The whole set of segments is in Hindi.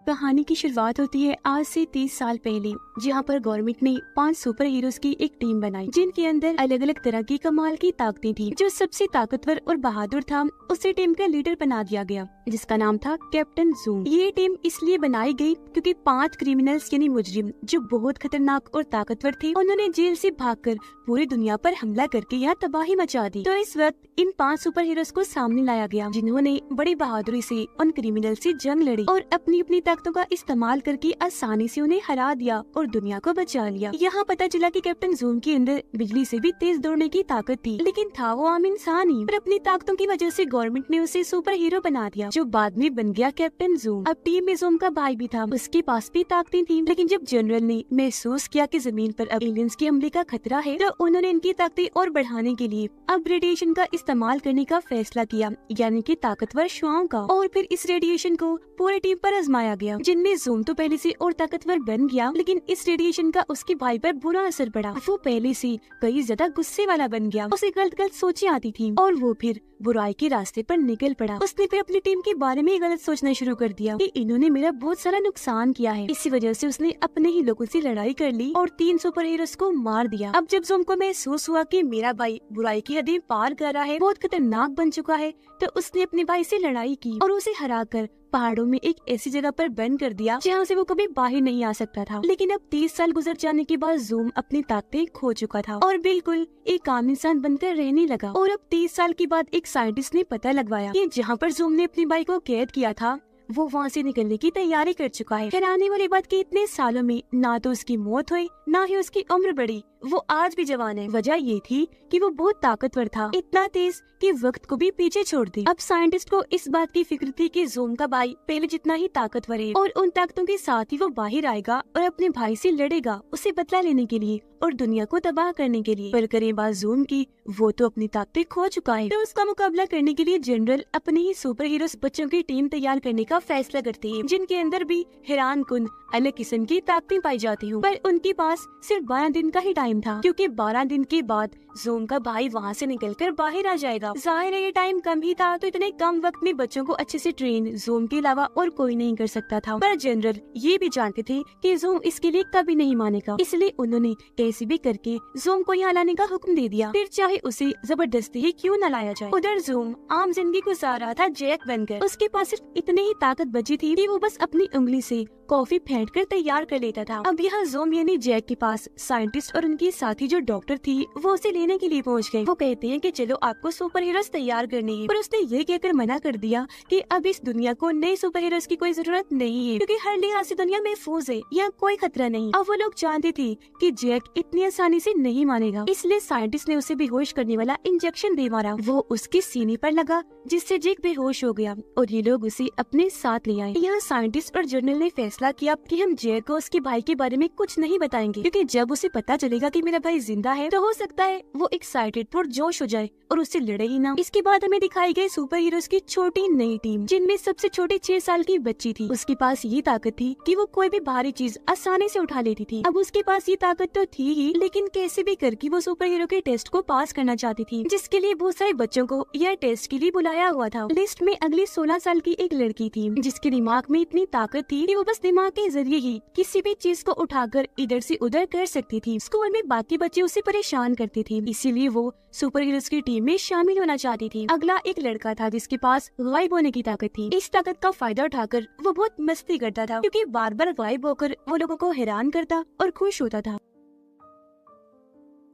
कहानी की शुरुआत होती है आज से 30 साल पहले, जहाँ पर गवर्नमेंट ने 5 सुपर हीरोज की एक टीम बनाई, जिनके अंदर अलग अलग तरह की कमाल की ताकतें थी। जो सबसे ताकतवर और बहादुर था उसे टीम का लीडर बना दिया गया, जिसका नाम था कैप्टन जूम। ये टीम इसलिए बनाई गई क्योंकि 5 क्रिमिनल्स यानी मुजरिम जो बहुत खतरनाक और ताकतवर थे, उन्होंने जेल से भागकर पूरी दुनिया पर हमला करके यहाँ तबाही मचा दी। तो इस वक्त इन 5 सुपर हीरोज को सामने लाया गया, जिन्होंने बड़ी बहादुरी से उन क्रिमिनल से जंग लड़ी और अपनी अपनी ताकतों का इस्तेमाल करके आसानी से उन्हें हरा दिया और दुनिया को बचा लिया। यहाँ पता चला कि कैप्टन जूम के अंदर बिजली से भी तेज दौड़ने की ताकत थी, लेकिन था वो आम इंसान ही। पर अपनी ताकतों की वजह से गवर्नमेंट ने उसे सुपर हीरो बना दिया, जो बाद में बन गया कैप्टन जूम। अब टीम में जूम का भाई भी था, उसके पास भी ताकतें थी, लेकिन जब जनरल ने महसूस किया कि जमीन पर अब एलियंस के हमले का खतरा है, तो उन्होंने इनकी ताकतें और बढ़ाने के लिए अब रेडिएशन का इस्तेमाल करने का फैसला किया, यानी कि ताकतवर शुआओं का। और फिर इस रेडिएशन को पूरी टीम पर आजमाया गया, जिनमें जूम तो पहले से और ताकतवर बन गया, लेकिन इस रेडिएशन का उसके भाई पर बुरा असर पड़ा। वो पहले से कई ज्यादा गुस्से वाला बन गया, उसे गलत गलत सोचें आती थी और वो फिर बुराई के रास्ते पर निकल पड़ा। उसने फिर अपनी टीम के बारे में गलत सोचना शुरू कर दिया कि इन्होंने मेरा बहुत सारा नुकसान किया है। इसी वजह से उसने अपने ही लोगों से लड़ाई कर ली और 3 सुपर हीरोज को मार दिया। अब जब जूम को महसूस हुआ कि मेरा भाई बुराई की हदें पार कर रहा है, बहुत खतरनाक बन चुका है, तो उसने अपने भाई से लड़ाई की और उसे हराकर पहाड़ों में एक ऐसी जगह पर बंद कर दिया जहाँ से वो कभी बाहर नहीं आ सकता था। लेकिन अब 30 साल गुजर जाने के बाद जूम अपनी ताकतें खो चुका था और बिल्कुल एक आम इंसान बनकर रहने लगा। और अब 30 साल के बाद एक साइंटिस्ट ने पता लगवाया कि जहाँ पर जूम ने अपने भाई को कैद किया था, वो वहाँ से निकलने की तैयारी कर चुका है। हैरानी वाली बात कि इतने सालों में ना तो उसकी मौत हुई, ना ही उसकी उम्र बढ़ी, वो आज भी जवान है। वजह ये थी कि वो बहुत ताकतवर था, इतना तेज कि वक्त को भी पीछे छोड़ दी। अब साइंटिस्ट को इस बात की फिक्र थी कि जूम का भाई पहले जितना ही ताकतवर है और उन ताकतों के साथ ही वो बाहर आएगा और अपने भाई से लड़ेगा, उसे बदला लेने के लिए और दुनिया को तबाह करने के लिए। पर करें बात जूम की, वो तो अपनी ताकतें खो चुका है। तो उसका मुकाबला करने के लिए जनरल अपने ही सुपर हीरोज बच्चों की टीम तैयार करने का फैसला करते हैं, जिनके अंदर भी हैरान कुन अलग किस्म की ताकतें पाई जाती हूँ। पर उनके पास सिर्फ 12 दिन का ही टाइम था, क्योंकि 12 दिन के बाद जूम का भाई वहाँ से निकलकर बाहर आ जाएगा। जाहिर है ये टाइम कम ही था, तो इतने कम वक्त में बच्चों को अच्छे से ट्रेन जूम के अलावा और कोई नहीं कर सकता था। पर जनरल ये भी जानते थे कि जूम इसके लिए कभी नहीं मानेगा, इसलिए उन्होंने कैसे भी करके जूम को यहाँ लाने का हुक्म दे दिया, फिर चाहे उसे जबरदस्ती ही क्यों न लाया जाए। उधर जूम आम जिंदगी गुजार रहा था जैक बनकर। उसके पास सिर्फ इतनी ही ताकत बची थी कि वो बस अपनी उंगली से कॉफी फेंट कर तैयार कर लेता था। अब यहाँ जूम यानी जैक के पास साइंटिस्ट और उनकी साथी जो डॉक्टर थी, वो उसे लेने के लिए पहुँच गए। वो कहते हैं कि चलो आपको सुपर हीरोज तैयार करने हैं, पर उसने ये कहकर मना कर दिया कि अब इस दुनिया को नए सुपर हीरोज की कोई जरूरत नहीं है, क्योंकि हर लिहाज से दुनिया महफूज है, यहाँ कोई खतरा नहीं। अब वो लोग जानते थे कि जैक इतनी आसानी से नहीं मानेगा, इसलिए साइंटिस्ट ने उसे बेहोश करने वाला इंजेक्शन दे मारा। वो उसके सीने पर लगा, जिससे जैक बेहोश हो गया और ये लोग उसे अपने साथ ले आए। यहाँ साइंटिस्ट और जर्नल ने फैसला किया कि हम जैक को उसके भाई के बारे में कुछ नहीं बताएंगे, क्योंकि जब उसे पता चलेगा कि मेरा भाई जिंदा है, तो हो सकता है वो एक्साइटेड और जोश हो जाए और उससे लड़े ही ना। इसके बाद हमें दिखाई गई सुपर हीरोज की छोटी नई टीम, जिनमें सबसे छोटी 6 साल की बच्ची थी। उसके पास ये ताकत थी कि वो कोई भी भारी चीज आसानी से उठा लेती थी। अब उसके पास ये ताकत तो थी ही, लेकिन कैसे भी करके वो सुपर हीरो के टेस्ट को पास करना चाहती थी, जिसके लिए बहुत सारे बच्चों को यह टेस्ट के लिए बुलाया हुआ था। लिस्ट में अगली 16 साल की एक लड़की थी, जिसके दिमाग में इतनी ताकत थी कि वो बस दिमाग के जरिए ही किसी भी चीज को उठाकर इधर से उधर कर सकती थी। स्कूल में बाकी बच्चे उसे परेशान करते थे, इसीलिए वो सुपर हीरोज की टीम में शामिल होना चाहती थी। अगला एक लड़का था जिसके पास गायब होने की ताकत थी। इस ताकत का फायदा उठाकर वो बहुत मस्ती करता था, क्योंकि बार बार गायब होकर वो लोगों को हैरान करता और खुश होता था।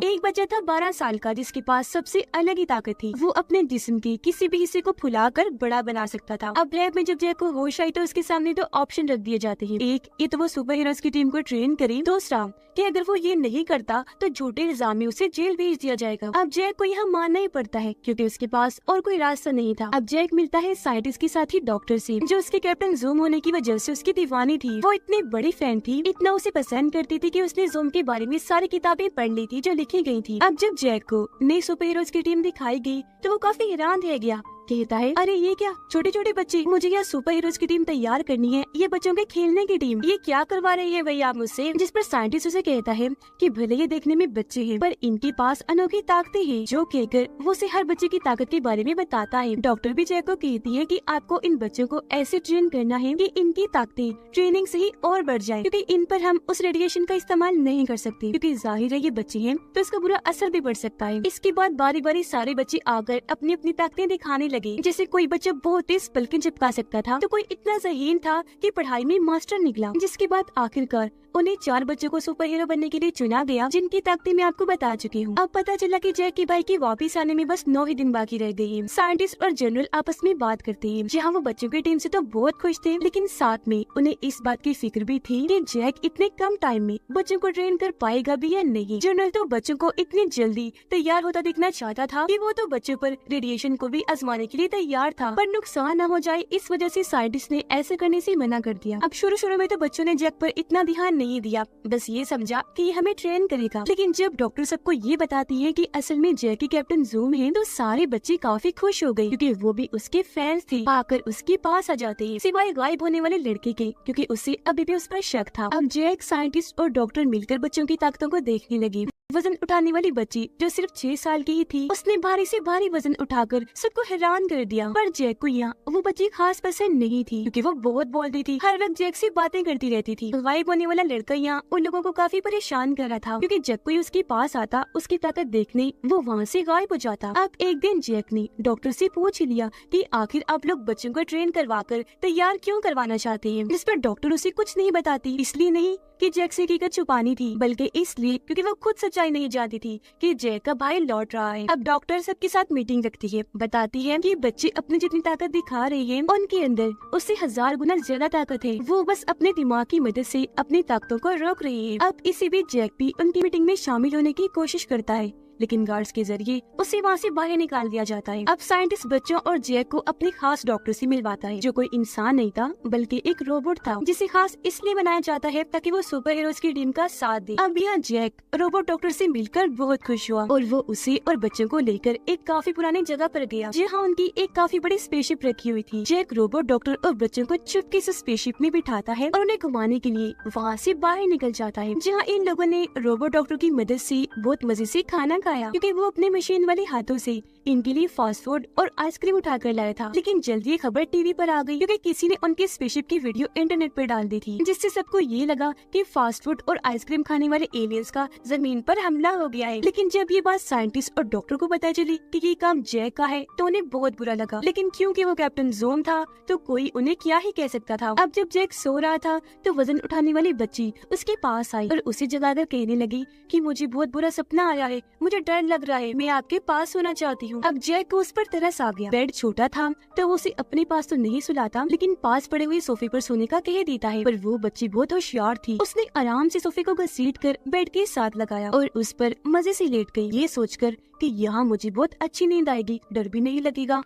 एक बच्चा था 12 साल का, जिसके पास सबसे अलग ही ताकत थी। वो अपने जिस्म के किसी भी हिस्से को फुलाकर बड़ा बना सकता था। अब लैब में जब जैक को होश आई, तो उसके सामने 2 ऑप्शन रख दिए जाते हैं। एक, ये तो वो सुपर हीरोज की टीम को ट्रेन करे। दूसरा, कि अगर वो ये नहीं करता तो झूठे इल्जाम में उसे जेल भेज दिया जाएगा। अब जैक को यहाँ मानना ही पड़ता है, क्योंकि उसके पास और कोई रास्ता नहीं था। अब जैक मिलता है साइंटिस्ट के साथ ही डॉक्टर से, जो उसके कैप्टन जूम होने की वजह से उसकी दीवानी थी। वो इतनी बड़ी फैन थी, इतना उसे पसंद करती थी कि उसने जूम के बारे में सारी किताबें पढ़ ली थी जो लिखी गई थी। अब जब जैक को नई सुपर हीरोज की टीम दिखाई गई, तो वो काफी हैरान रह गया कहता है, अरे ये क्या छोटे छोटे बच्चे, मुझे यहाँ सुपर हीरोज की टीम तैयार करनी है, ये बच्चों के खेलने की टीम, ये क्या करवा रही है भैया आप मुझसे। जिस पर साइंटिस्ट उसे कहता है कि भले ये देखने में बच्चे हैं पर इनके पास अनोखी ताकतें हैं। जो कहकर वो उसे हर बच्चे की ताकत के बारे में बताता है। डॉक्टर भी जैक को कहती है कि आपको इन बच्चों को ऐसे ट्रेन करना है कि इनकी ताकतें ट्रेनिंग से ही और बढ़ जाए, क्योंकि इन पर हम उस रेडिएशन का इस्तेमाल नहीं कर सकते, क्योंकि जाहिर है ये बच्चे हैं तो इसका बुरा असर भी पड़ सकता है। इसके बाद बारी बारी सारे बच्चे आकर अपनी अपनी ताकतें दिखाने लगे। जैसे कोई बच्चा बहुत तेज पलकें चिपका सकता था, तो कोई इतना ज़हीन था कि पढ़ाई में मास्टर निकला। जिसके बाद आखिरकार उन्हें 4 बच्चों को सुपर हीरो बनने के लिए चुना गया, जिनकी ताकतें मैं आपको बता चुकी हूँ। अब पता चला कि जैक की भाई के वापस आने में बस 9 ही दिन बाकी रह गए हैं। साइंटिस्ट और जनरल आपस में बात करते हैं। जहाँ वो बच्चों की टीम से तो बहुत खुश थे, लेकिन साथ में उन्हें इस बात की फिक्र भी थी कि जैक इतने कम टाइम में बच्चों को ट्रेन कर पाएगा भी या नहीं। जनरल तो बच्चों को इतनी जल्दी तैयार होता दिखना चाहता था कि वो तो बच्चों पर रेडिएशन को भी आजमाने के लिए तैयार था, पर नुकसान न हो जाए इस वजह से साइंटिस्ट ने ऐसे करने से मना कर दिया। अब शुरू में तो बच्चों ने जैक पर इतना ध्यान नहीं दिया, बस ये समझा कि ये हमें ट्रेन करेगा। लेकिन जब डॉक्टर सबको ये बताती है कि असल में जैक की कैप्टन ज़ूम है, तो सारे बच्चे काफी खुश हो गए, क्योंकि वो भी उसके फैंस थे। आकर उसके पास आ जाते हैं, सिवाय गायब होने वाले लड़के के, क्योंकि उसे अभी भी उस पर शक था। अब जैक, साइंटिस्ट और डॉक्टर मिलकर बच्चों की ताकतों को देखने लगे। वजन उठाने वाली बच्ची जो सिर्फ 6 साल की ही थी, उसने भारी से भारी वजन उठाकर सबको हैरान कर दिया। पर जैक को यहाँ वो बच्ची खास पसंद नहीं थी, क्योंकि वो बहुत बोलती थी, हर वक्त जैक से बातें करती रहती थी। गायब होने वाला लड़का यहाँ उन लोगों को काफी परेशान कर रहा था, क्योंकि जब कोई उसके पास आता उसकी ताकत देखने वो वहाँ से गायब हो जाता। अब एक दिन जैक ने डॉक्टर से पूछ लिया कि आखिर आप लोग बच्चों को ट्रेन करवा कर तैयार क्यों करवाना चाहते हैं, जिस पर डॉक्टर उसे कुछ नहीं बताती। इसलिए नहीं कि जैक से हकीकत छुपानी थी, बल्कि इसलिए क्योंकि वो खुद सच्चाई नहीं जानती थी कि जैक का भाई लौट रहा है। अब डॉक्टर सबके साथ मीटिंग रखती है, बताती है कि बच्चे अपनी जितनी ताकत दिखा रहे हैं उनके अंदर उससे 1000 गुना ज्यादा ताकत है। वो बस अपने दिमाग की मदद से अपनी ताकतों को रोक रहे हैं। अब इसी बीच जैक भी उनकी मीटिंग में शामिल होने की कोशिश करता है, लेकिन गार्ड्स के जरिए उसे वहाँ से बाहर निकाल दिया जाता है। अब साइंटिस्ट बच्चों और जैक को अपने खास डॉक्टर से मिलवाता है, जो कोई इंसान नहीं था बल्कि एक रोबोट था, जिसे खास इसलिए बनाया जाता है ताकि वो सुपर हीरोज की टीम का साथ दे। अब यहाँ जैक रोबोट डॉक्टर से मिलकर बहुत खुश हुआ और वो उसे और बच्चों को लेकर एक काफी पुरानी जगह पर गया, जहाँ उनकी एक काफी बड़ी स्पेसशिप रखी हुई थी। जैक रोबोट डॉक्टर और बच्चों को चुपके से स्पेसशिप में बिठाता है और उन्हें घुमाने के लिए वहाँ से बाहर निकल जाता है, जहाँ इन लोगों ने रोबोट डॉक्टर की मदद से बहुत मजे से खाना खाया, क्योंकि वो अपने मशीन वाले हाथों से इनके लिए फास्ट फूड और आइसक्रीम उठा कर लाया था। लेकिन जल्दी ये खबर टीवी पर आ गई, क्योंकि किसी ने उनके स्पेसशिप की वीडियो इंटरनेट पर डाल दी थी, जिससे सबको ये लगा कि फास्ट फूड और आइसक्रीम खाने वाले एलियंस का जमीन पर हमला हो गया है। लेकिन जब ये बात साइंटिस्ट और डॉक्टर को पता चली कि ये काम जैक का है, तो उन्हें बहुत बुरा लगा। लेकिन क्योंकि वो कैप्टन ज़ूम था तो कोई उन्हें क्या ही कह सकता था। अब जब जैक सो रहा था तो वजन उठाने वाली बच्ची उसके पास आई और उसे जगाकर कहने लगी कि मुझे बहुत बुरा सपना आया है, मुझे डर लग रहा है, मैं आपके पास सोना चाहती हूँ। अब जैक को उस पर तरस आ गया। बेड छोटा था तो वो उसे अपने पास तो नहीं सुलाता, लेकिन पास पड़े हुए सोफे पर सोने का कह देता है। पर वो बच्ची बहुत होशियार थी, उसने आराम से सोफे को घसीट कर बेड के साथ लगाया और उस पर मजे से लेट गई, ये सोचकर कि यहाँ मुझे बहुत अच्छी नींद आएगी, डर भी नहीं लगेगा।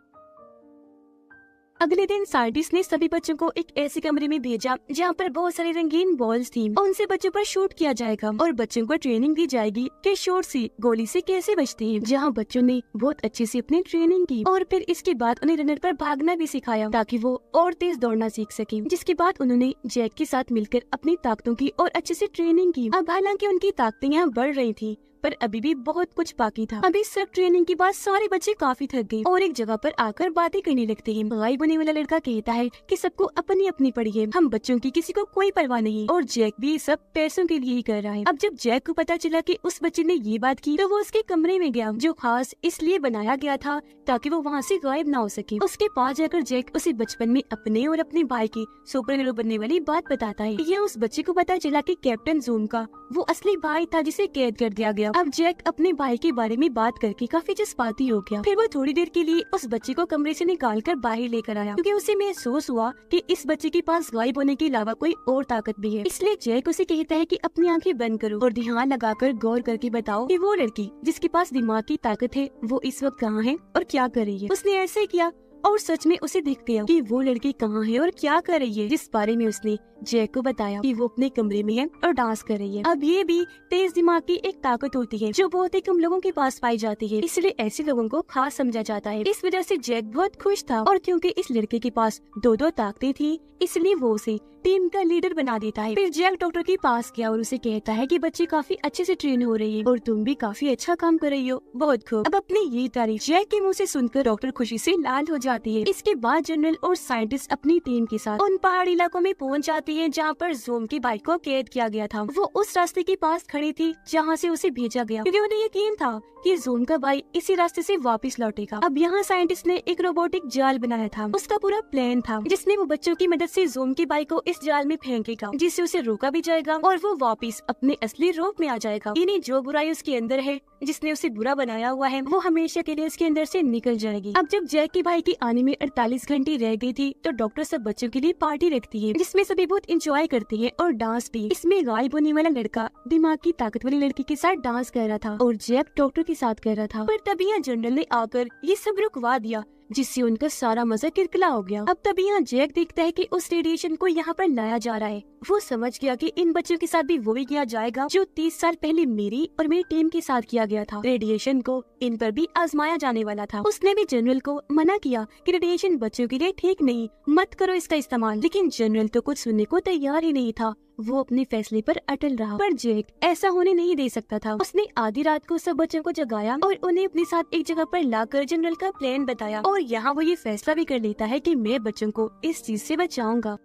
अगले दिन साइंटिस्ट ने सभी बच्चों को एक ऐसे कमरे में भेजा जहाँ पर बहुत सारे रंगीन बॉल्स थी। उनसे बच्चों पर शूट किया जाएगा और बच्चों को ट्रेनिंग दी जाएगी कि शॉट से, गोली से कैसे बचते हैं। जहाँ बच्चों ने बहुत अच्छे से अपनी ट्रेनिंग की और फिर इसके बाद उन्हें रनर पर भागना भी सिखाया ताकि वो और तेज दौड़ना सीख सके। जिसके बाद उन्होंने जैक के साथ मिलकर अपनी ताकतों की और अच्छे से ट्रेनिंग की। अब हालांकि उनकी ताकतें यहाँ बढ़ रही थी, पर अभी भी बहुत कुछ बाकी था। अभी सब ट्रेनिंग के बाद सारे बच्चे काफी थक गए और एक जगह पर आकर बातें करने लगते हैं। गायब होने वाला लड़का कहता है कि सबको अपनी अपनी पड़ी है, हम बच्चों की किसी को कोई परवाह नहीं, और जैक भी सब पैसों के लिए ही कर रहा है। अब जब जैक को पता चला कि उस बच्चे ने ये बात की, तो वो उसके कमरे में गया, जो खास इसलिए बनाया गया था ताकि वो वहाँ से गायब ना हो सके। उसके पास जाकर जैक उसे बचपन में अपने और अपने भाई की सुपर हीरो बनने वाली बात बताता है। यह उस बच्चे को पता चला कि कैप्टन ज़ूम का वो असली भाई था जिसे कैद कर दिया गया। अब जैक अपने भाई के बारे में बात करके काफी जज्बाती हो गया। फिर वो थोड़ी देर के लिए उस बच्चे को कमरे से निकालकर बाहर लेकर आया, क्योंकि उसे महसूस हुआ कि इस बच्चे के पास गायब होने के अलावा कोई और ताकत भी है। इसलिए जैक उसे कहता है कि अपनी आंखें बंद करो और ध्यान लगाकर गौर करके बताओ कि वो लड़की जिसके पास दिमाग की ताकत है वो इस वक्त कहाँ है और क्या कर रही है। उसने ऐसे किया और सच में उसे दिख गया कि वो लड़की कहाँ है और क्या कर रही है, जिस बारे में उसने जैक को बताया कि वो अपने कमरे में है और डांस कर रही है। अब ये भी तेज दिमाग की एक ताकत होती है जो बहुत ही कम लोगों के पास पाई जाती है, इसलिए ऐसे लोगों को खास समझा जाता है। इस वजह से जैक बहुत खुश था और क्योंकि इस लड़के के पास दो ताकतें थी, इसलिए वो उसे टीम का लीडर बना देता है। फिर जैक डॉक्टर के पास गया और उसे कहता है कि बच्ची काफी अच्छे से ट्रेन हो रही है और तुम भी काफी अच्छा काम कर रही हो, बहुत खूब। अब अपनी ये तारीफ जैक के मुंह से सुनकर डॉक्टर खुशी से लाल हो जाती है। इसके बाद जनरल और साइंटिस्ट अपनी टीम के साथ उन पहाड़ी इलाकों में पहुंच जाती है जहाँ पर ज़ूम की बाइक को कैद किया गया था। वो उस रास्ते के पास खड़ी थी जहाँ से उसे भेजा गया, क्योंकि उन्हें यकीन था कि ज़ूम का भाई इसी रास्ते से वापस लौटेगा। अब यहाँ साइंटिस्ट ने एक रोबोटिक जाल बनाया था। उसका पूरा प्लान था जिसमें वो बच्चों की मदद से ज़ूम की बाइक को इस जाल में फेंकेगा, जिससे उसे रोका भी जाएगा और वो वापस अपने असली रूप में आ जाएगा। यानी जो बुराई उसके अंदर है, जिसने उसे बुरा बनाया हुआ है, वो हमेशा के लिए उसके अंदर से निकल जाएगी। अब जब जैक की भाई की आने में 48 घंटे रह गई थी, तो डॉक्टर सब बच्चों के लिए पार्टी रखती है जिसमें सभी बहुत इंजॉय करती है और डांस भी। इसमें गायब होने वाला लड़का दिमाग की ताकत वाली लड़की के साथ डांस कर रहा था और जैक डॉक्टर के साथ कर रहा था। पर तभी यहाँ जनरल ने आकर ये सब रुकवा दिया, जिससे उनका सारा मजा किरकिरा हो गया। अब तभी यहाँ जैक देखता है कि उस रेडिएशन को यहाँ पर लाया जा रहा है। वो समझ गया कि इन बच्चों के साथ भी वही किया जाएगा जो 30 साल पहले मेरी और मेरी टीम के साथ किया गया था। रेडिएशन को इन पर भी आजमाया जाने वाला था। उसने भी जनरल को मना किया कि रेडिएशन बच्चों के लिए ठीक नहीं, मत करो इसका इस्तेमाल। लेकिन जनरल तो कुछ सुनने को तैयार ही नहीं था। वो अपने फैसले पर अटल रहा। पर जैक ऐसा होने नहीं दे सकता था। उसने आधी रात को सब बच्चों को जगाया और उन्हें अपने साथ एक जगह पर लाकर जनरल का प्लान बताया। और यहाँ वो ये फैसला भी कर लेता है कि मैं बच्चों को इस चीज से बचाऊंगा।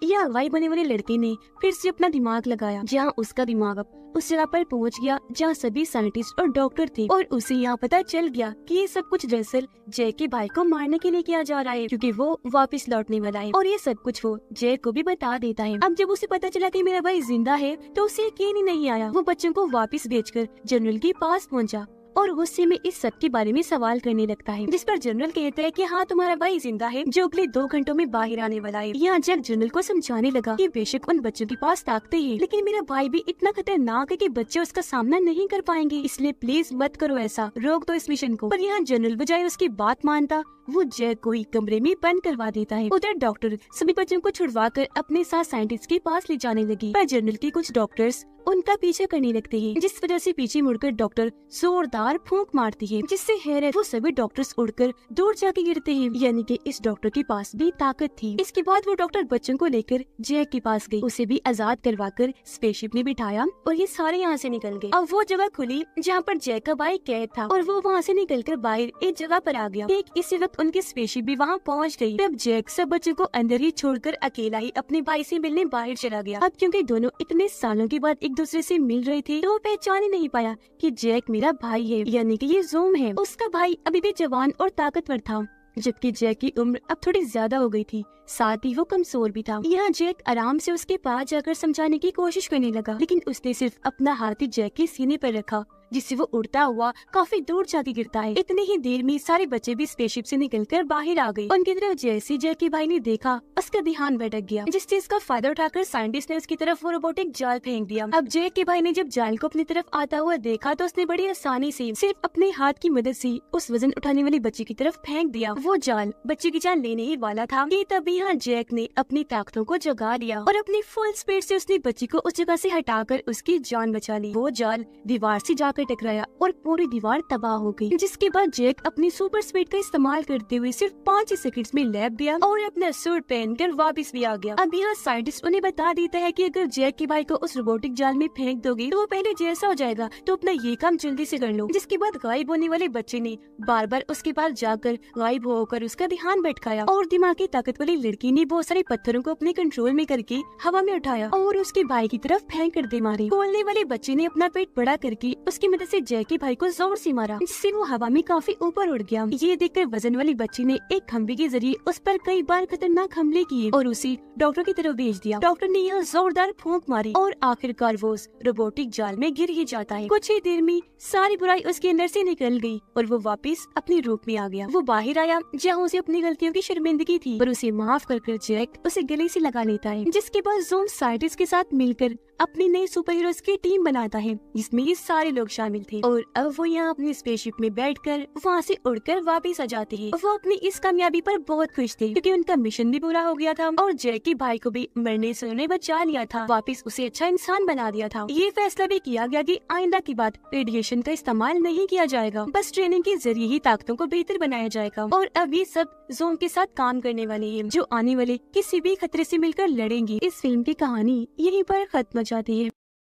यह अगवाई बने वाले लड़के ने फिर से अपना दिमाग लगाया, जहाँ उसका दिमाग अब उस जगह पर पहुंच गया जहाँ सभी साइंटिस्ट और डॉक्टर थे। और उसे यहाँ पता चल गया कि ये सब कुछ दरअसल जैक के भाई को मारने के लिए किया जा रहा है, क्योंकि वो वापस लौटने वाला है। और ये सब कुछ वो जैक को भी बता देता है। अब जब उसे पता चला कि मेरा भाई जिंदा है, तो उसे यकीन ही नहीं आया। वो बच्चों को वापस भेजकर जनरल के पास पहुंचा और गुस्से में इस सब के बारे में सवाल करने लगता है, जिस पर जनरल कहता है कि हाँ, तुम्हारा भाई जिंदा है जो अगले 2 घंटों में बाहर आने वाला है। यहाँ जैक जनरल को समझाने लगा कि बेशक उन बच्चों के पास ताकतें हैं, लेकिन मेरा भाई भी इतना खतरनाक है कि बच्चे उसका सामना नहीं कर पाएंगे, इसलिए प्लीज मत करो ऐसा, रोक दो इस मिशन को। पर यहाँ जनरल बजाय उसकी बात मानता, वो जैक को ही कमरे में बंद करवा देता है। उधर डॉक्टर सभी बच्चों को छुड़वा कर अपने साथ साइंटिस्ट के पास ले जाने लगी, पर जनरल के कुछ डॉक्टर्स उनका पीछा करने लगते हैं, जिस वजह से पीछे मुड़कर डॉक्टर जोरदार फूंक मारती है, जिससे हैरत वो सभी डॉक्टर्स उड़कर दूर जाके गिरते हैं। यानी कि इस डॉक्टर के पास भी ताकत थी। इसके बाद वो डॉक्टर बच्चों को लेकर जैक के पास गई, उसे भी आजाद करवाकर स्पेसशिप में बिठाया और ये सारे यहाँ से निकल गए। अब वो जगह खुली जहाँ पर जैक का भाई कैद था और वो वहाँ से निकलकर बाहर एक जगह पर आ गया। ठीक इसी वक्त उनकी स्पेसशिप भी वहाँ पहुँच गई। तब जैक सब बच्चों को अंदर ही छोड़कर अकेला ही अपने भाई से मिलने बाहर चला गया। अब क्योंकि दोनों इतने सालों के बाद एक दूसरे से मिल रहे थे, तो वो पहचान ही नहीं पाया कि जैक मेरा भाई है, यानी कि ये ज़ूम है। उसका भाई अभी भी जवान और ताकतवर था, जबकि जैक की उम्र अब थोड़ी ज्यादा हो गई थी, साथ ही वो कमजोर भी था। यहाँ जैक आराम से उसके पास जाकर समझाने की कोशिश करने लगा, लेकिन उसने सिर्फ अपना हाथ ही जैक के सीने पर रखा, जिससे वो उड़ता हुआ काफी दूर जाके गिरता है। इतनी ही देर में सारे बच्चे भी स्पेसशिप से निकलकर बाहर आ गए। उनकी तरफ जैसे जैक के भाई ने देखा, उसका ध्यान भटक गया, जिस चीज का फायदा उठाकर साइंटिस्ट ने उसकी तरफ वो रोबोटिक जाल फेंक दिया। अब जैक के भाई ने जब जाल को अपनी तरफ आता हुआ देखा, तो उसने बड़ी आसानी से सिर्फ अपने हाथ की मदद से उस वजन उठाने वाली बच्ची की तरफ फेंक दिया। वो जाल बच्चे की जान लेने ही वाला था कि तभी यहाँ जैक ने अपनी ताकतों को जगा लिया और अपनी फुल स्पीड से उसने बच्ची को उस जगह से हटाकर उसकी जान बचा ली। वो जाल दीवार से जाकर टकराया और पूरी दीवार तबाह हो गई, जिसके बाद जैक अपनी सुपर स्पीड का इस्तेमाल करते हुए सिर्फ 5 सेकंड्स में लैब गया और अपना सूट पहनकर वापस भी आ गया। अब यहाँ साइंटिस्ट उन्हें बता देता है कि अगर जैक के भाई को उस रोबोटिक जाल में फेंक दोगे तो वो पहले जैसा हो जाएगा, तो अपना ये काम जल्दी से कर लो। जिसके बाद गायब होने वाले बच्चे ने बार बार उसके पास जाकर गायब होकर उसका ध्यान भटकाया और दिमागी ताकत वाली लड़की ने बहुत सारे पत्थरों को अपने कंट्रोल में करके हवा में उठाया और उसके भाई की तरफ फेंक कर दे मारे। बोलने वाले बच्चे ने अपना पेट बड़ा करके उसकी मदद से जैक के भाई को जोर से मारा, जिससे वो हवा में काफी ऊपर उड़ गया। ये देखकर वजन वाली बच्ची ने एक खंभे के जरिए उस पर कई बार खतरनाक हमले किए और उसे डॉक्टर की तरफ भेज दिया। डॉक्टर ने यह जोरदार फूंक मारी और आखिरकार वो रोबोटिक जाल में गिर ही जाता है। कुछ ही देर में सारी बुराई उसके अंदर से निकल गई और वो वापस अपने रूप में आ गया। वो बाहर आया जहाँ उसे अपनी गलतियों की शर्मिंदगी थी, पर उसे माफ कर जैक उसे गले से लगा लेता है। जिसके बाद ज़ूम साइंटिस्ट के साथ मिलकर अपनी नई सुपर हीरोज की टीम बनाता है जिसमें ये सारे लोग शामिल थे। और अब वो यहाँ अपनी स्पेसशिप में बैठकर वहाँ से उड़कर वापस आ जाते हैं। वो अपनी इस कामयाबी पर बहुत खुश थे क्योंकि उनका मिशन भी पूरा हो गया था और जैकी भाई को भी मरने से उन्हें बचा लिया था, वापस उसे अच्छा इंसान बना दिया था। ये फैसला भी किया गया कि आइंदा की बात रेडिएशन का इस्तेमाल नहीं किया जाएगा, बस ट्रेनिंग के जरिए ही ताकतों को बेहतर बनाया जाएगा। और अब ये सब जोन के साथ काम करने वाले हैं जो आने वाले किसी भी खतरे से मिलकर लड़ेंगे। इस फिल्म की कहानी यहीं पर खत्म हो जाती है।